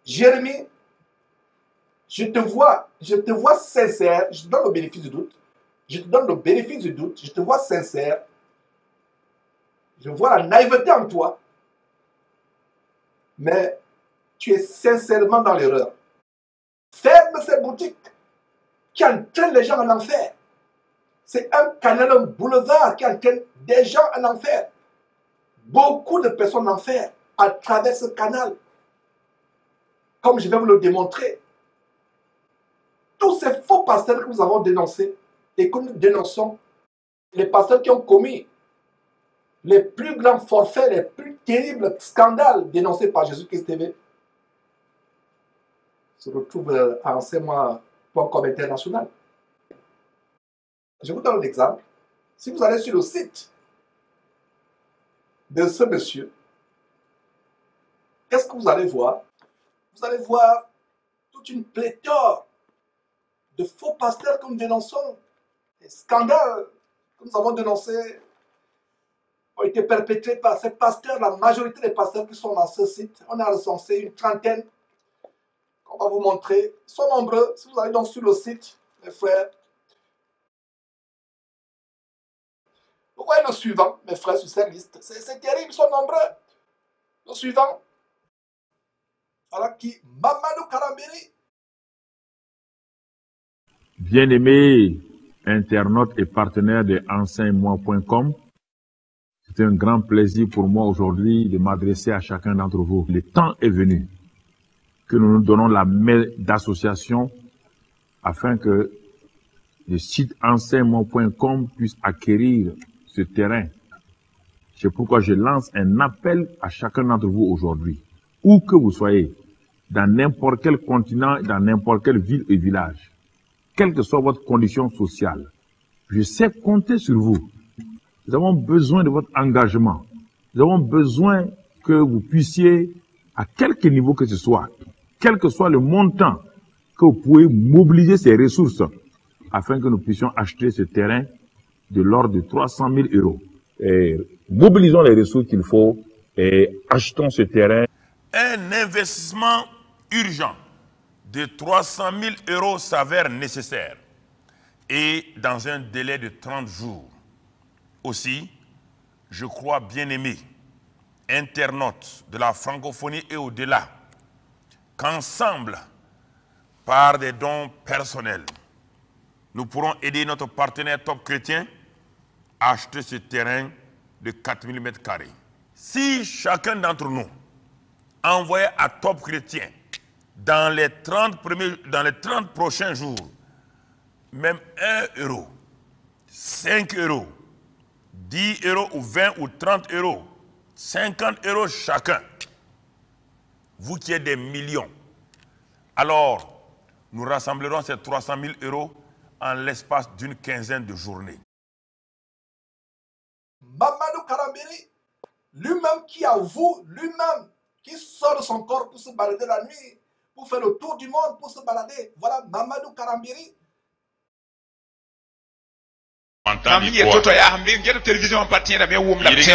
Jérémie, je te vois sincère, je te donne le bénéfice du doute. Je te donne le bénéfice du doute, je te vois sincère. Je vois la naïveté en toi. Mais tu es sincèrement dans l'erreur. Ferme ces boutiques qui entraînent les gens en enfer. C'est un canal, un boulevard qui entraîne des gens en enfer. Beaucoup de personnes en enfer à travers ce canal. Comme je vais vous le démontrer. Tous ces faux pasteurs que nous avons dénoncés et que nous dénonçons, les pasteurs qui ont commis les plus grands forfaits, les plus terribles scandales dénoncés par Jésus-Christ TV, se retrouvent à enseignement.com international. Je vous donne un exemple. Si vous allez sur le site de ce monsieur, qu'est-ce que vous allez voir? Vous allez voir toute une pléthore de faux pasteurs que nous dénonçons. Les scandales que nous avons dénoncés ont été perpétrés par ces pasteurs. La majorité des pasteurs qui sont dans ce site, on a recensé une trentaine. On va vous montrer. Ils sont nombreux. Si vous allez donc sur le site, mes frères, vous voyez le suivant, mes frères, sur cette liste. C'est terrible, ils sont nombreux. Le suivant, voilà qui, Mamadou Karambiri. Bien-aimés internautes et partenaires de enseigne-moi.com, c'est un grand plaisir pour moi aujourd'hui de m'adresser à chacun d'entre vous. Le temps est venu que nous nous donnons la main d'association afin que le site enseigne-moi.com puisse acquérir ce terrain. C'est pourquoi je lance un appel à chacun d'entre vous aujourd'hui. Où que vous soyez, dans n'importe quel continent, dans n'importe quelle ville et village, quelle que soit votre condition sociale, je sais compter sur vous. Nous avons besoin de votre engagement. Nous avons besoin que vous puissiez, à quelque niveau que ce soit, quel que soit le montant, que vous pouvez mobiliser ces ressources afin que nous puissions acheter ce terrain de l'ordre de 300 000 euros. Et mobilisons les ressources qu'il faut et achetons ce terrain. Un investissement urgent de 300 000 euros s'avère nécessaire et dans un délai de 30 jours. Aussi, je crois bien aimés, internautes de la francophonie et au-delà, qu'ensemble, par des dons personnels, nous pourrons aider notre partenaire Top Chrétien à acheter ce terrain de 4000 m². Si chacun d'entre nous envoyait à Top Chrétien dans les 30 prochains jours, même 1 euro, 5 euros, 10 euros ou 20 ou 30 euros, 50 euros chacun, vous qui êtes des millions, alors nous rassemblerons ces 300 000 euros en l'espace d'une quinzaine de journées. Mamadou Karambiri, lui-même qui avoue, lui-même qui sort de son corps pour se balader la nuit, pour faire le tour du monde, pour se balader. Voilà Mamadou Karambiri. Il regarde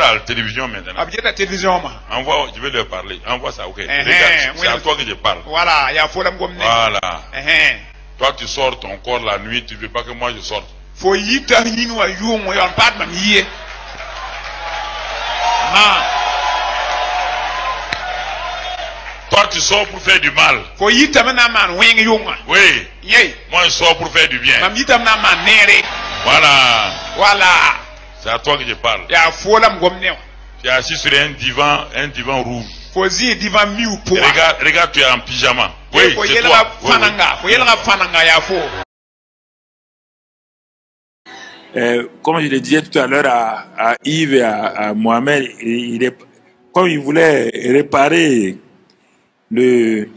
à la télévision maintenant. Envoie, je vais leur parler. Envoie ça, ok. Regarde, c'est à toi que je parle. Voilà. Voilà. Toi, tu sors ton corps la nuit, tu ne veux pas que moi je sorte. Toi, tu sors pour faire du mal. Oui. Moi, je sors pour faire du bien. Voilà. C'est à toi que je parle. Tu es assis sur un divan rouge. Regarde, tu es en pyjama. Oui, c'est toi. Comme je le disais tout à l'heure à Yves et à Mohamed, comme il voulait réparer le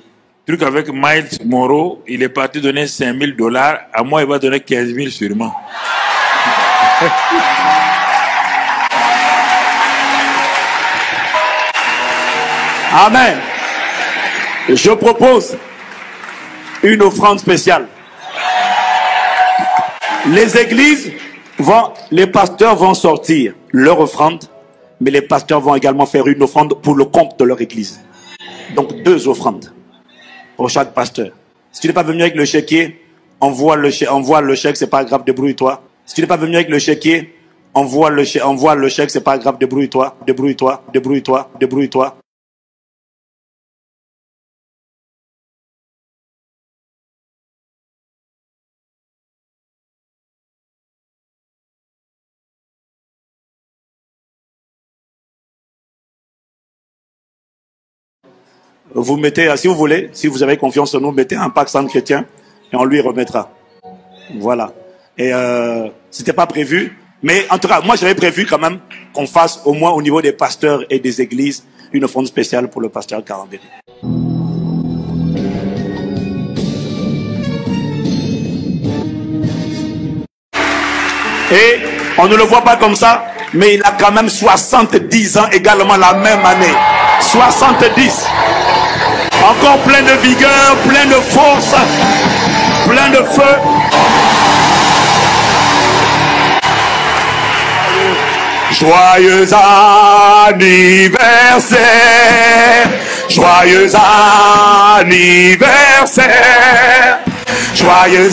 truc avec Miles Monroe, il est parti donner $5 000. À moi, il va donner 15 000 sûrement. Amen. Je propose une offrande spéciale. Les églises les pasteurs vont sortir leur offrande, mais les pasteurs vont également faire une offrande pour le compte de leur église. Donc 2 offrandes. pour chaque pasteur. Si tu n'es pas venu avec le chéquier, envoie le chèque, c'est pas grave, débrouille-toi. Si tu n'es pas venu avec le chéquier, envoie le chèque, c'est pas grave, débrouille-toi, débrouille-toi, débrouille-toi, débrouille-toi. Vous mettez, si vous voulez, si vous avez confiance en nous, mettez un pack centre chrétien et on lui remettra. Voilà. Et c'était pas prévu, mais en tout cas, moi j'avais prévu quand même qu'on fasse au moins au niveau des pasteurs et des églises une offrande spéciale pour le pasteur Karambéry. Et on ne le voit pas comme ça, mais il a quand même 70 ans également la même année. 70. Encore plein de vigueur, plein de force, plein de feu. Joyeux anniversaire, joyeux anniversaire, joyeux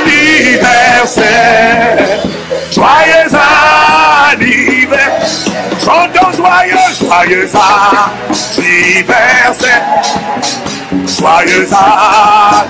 anniversaire, joyeux anniversaire. Chantons joyeux, joyeux anniversaire, joyeux anniversaire.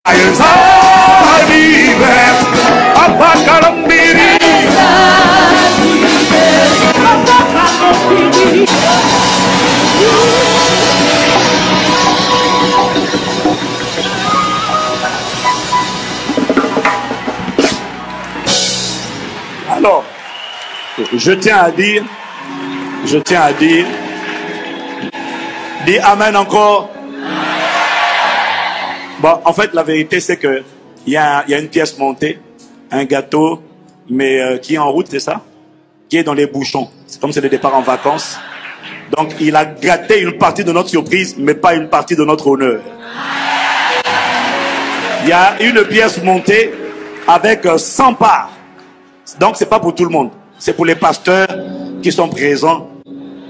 Joyeux anniversaire, Papa Karambéry. Alors, je tiens à dire, dis Amen encore. Bon, en fait, la vérité, c'est que il y a une pièce montée, un gâteau, mais qui est en route, c'est ça? Qui est dans les bouchons. C'est comme c'est le départ en vacances. Donc, il a gâté une partie de notre surprise, mais pas une partie de notre honneur. Il y a une pièce montée avec 100 parts. Donc, c'est pas pour tout le monde. C'est pour les pasteurs qui sont présents.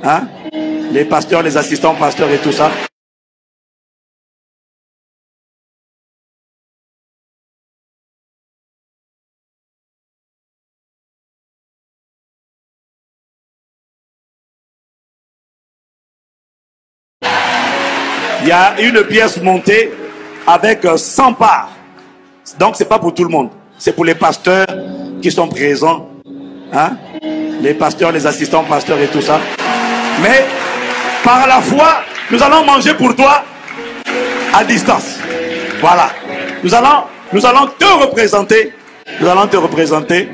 Hein? Les pasteurs, les assistants pasteurs et tout ça. Il y a une pièce montée avec 100 parts. Donc, c'est pas pour tout le monde. C'est pour les pasteurs qui sont présents. Hein? Les pasteurs, les assistants pasteurs et tout ça. Mais, par la foi, nous allons manger pour toi à distance. Voilà. Nous allons te représenter. Nous allons te représenter.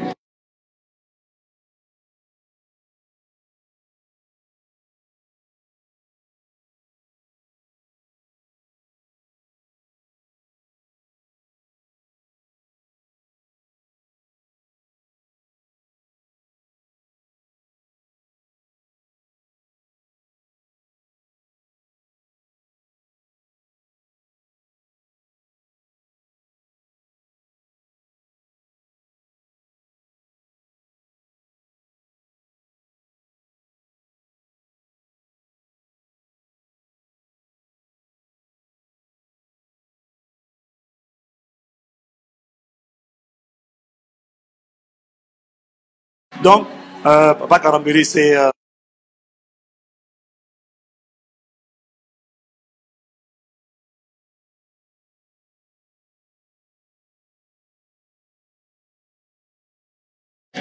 Donc, Papa Karambéry, c'est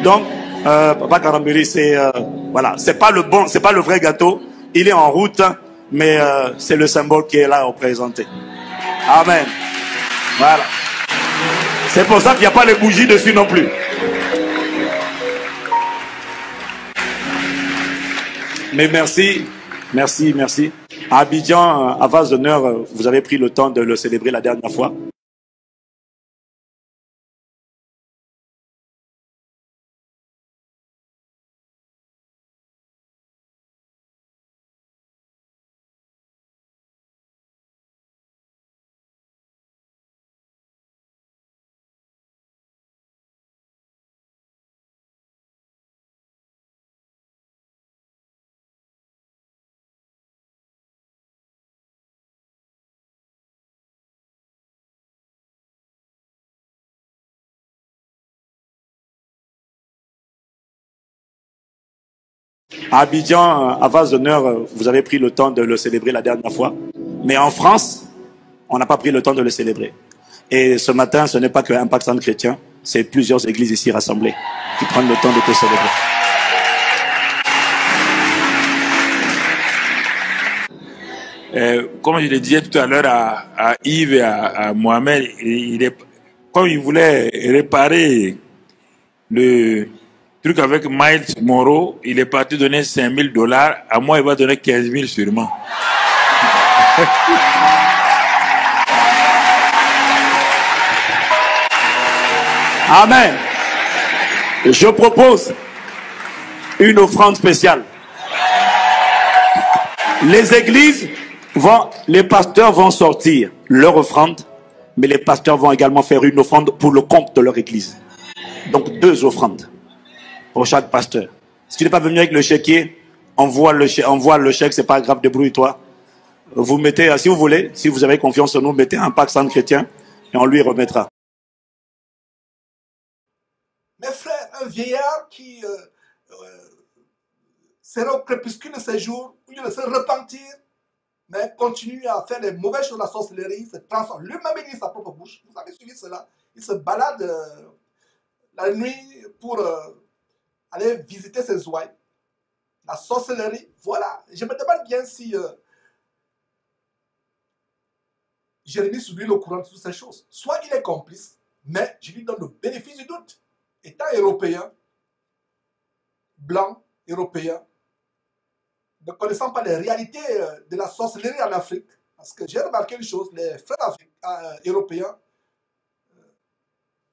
Donc, Papa Karambeli, c'est voilà, c'est pas le vrai gâteau. Il est en route, mais c'est le symbole qui est là représenté. Amen. Voilà. C'est pour ça qu'il n'y a pas les bougies dessus non plus. Mais merci, merci, merci. À Abidjan, à vase d'honneur, vous avez pris le temps de le célébrer la dernière fois. À Abidjan, à vase d'honneur, vous avez pris le temps de le célébrer la dernière fois. Mais en France, on n'a pas pris le temps de le célébrer. Et ce matin, ce n'est pas qu'un Impact Centre chrétien, c'est plusieurs églises ici rassemblées qui prennent le temps de te célébrer. Comme je le disais tout à l'heure à Yves et à Mohamed, comme il voulait réparer le truc avec Miles Moreau, il est parti donner $5,000. À moi, il va donner 15 000 sûrement. Amen. Je propose une offrande spéciale. Les églises les pasteurs vont sortir leur offrande, mais les pasteurs vont également faire une offrande pour le compte de leur église. Donc 2 offrandes pour chaque pasteur. Si tu n'es pas venu avec le chéquier, envoie le chèque, c'est pas grave, débrouille-toi. Vous mettez, si vous voulez, si vous avez confiance en nous, mettez un Impact Centre chrétien et on lui remettra. Mes frères, un vieillard qui sera au crépuscule de ses jours, où il ne se repentir, mais continue à faire les mauvaises choses, la sorcellerie, se transforme. Lui-même, il dit sa propre bouche. Vous avez suivi cela. Il se balade la nuit pour aller visiter ses ouailles. La sorcellerie, voilà. Je me demande bien si Jérémie subit le courant de toutes ces choses. Soit il est complice, mais je lui donne le bénéfice du doute. Étant européen, blanc, européen, ne connaissant pas les réalités de la sorcellerie en Afrique, parce que j'ai remarqué une chose, les frères européens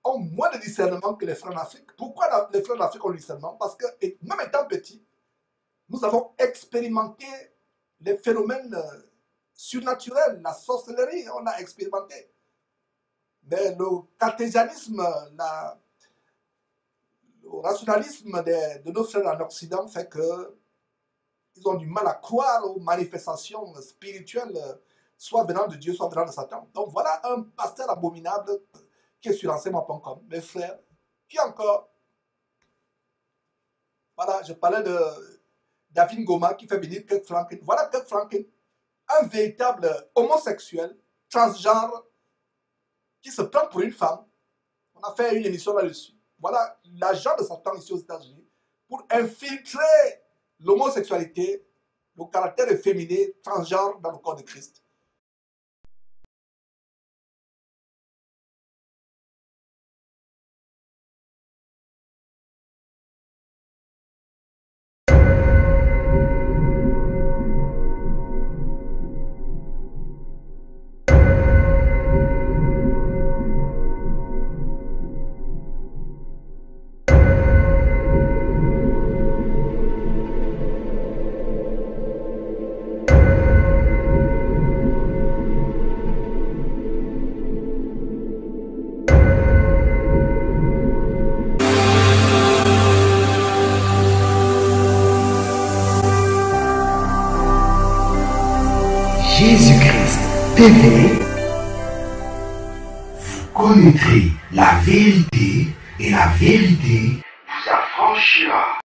ont moins de discernement que les frères en Afrique. Pourquoi les frères en Afrique ont du discernement? Parce que, même étant petits, nous avons expérimenté les phénomènes surnaturels, la sorcellerie, on a expérimenté. Mais le cartésianisme, le rationalisme de nos frères en Occident fait que ils ont du mal à croire aux manifestations spirituelles, soit venant de Dieu, soit venant de Satan. Donc voilà un pasteur abominable qui est sur enseignement.com. Mes frères, qui encore? Voilà, je parlais de David Ngoma qui fait venir Kirk Franklin. Voilà Kirk Franklin, un véritable homosexuel, transgenre, qui se prend pour une femme. On a fait une émission là-dessus. Voilà l'agent de Satan ici aux États-Unis pour infiltrer l'homosexualité, le caractère efféminé, transgenre dans le corps de Christ. Jésus-Christ TV, vous connaîtrez la vérité et la vérité